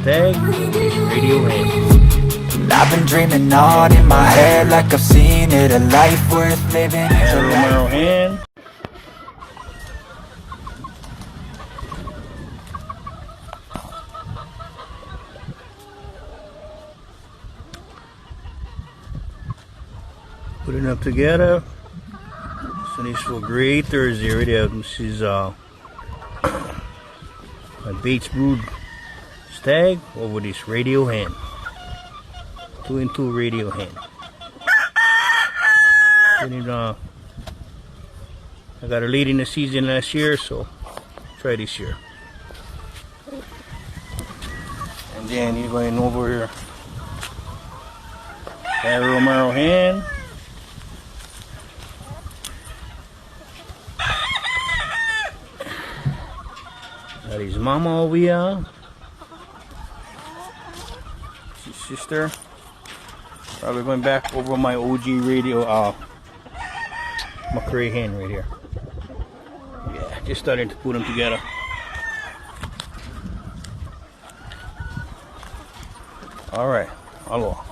stag over this radio hen. I've been dreaming on in my head like I've seen it. A life worth living is a Romero life. hen. Putting them together. So this for great Thursday right there. This is my Bates brood stag over this radio hen. 2-in-2 radio hen. I got her late in the season last year, so try this year. And then you're going over here. That Romero hen. That is mama over here. She's sister. Probably going back over my OG radio, McCray hen right here. Yeah, just starting to put them together. All right, aloha.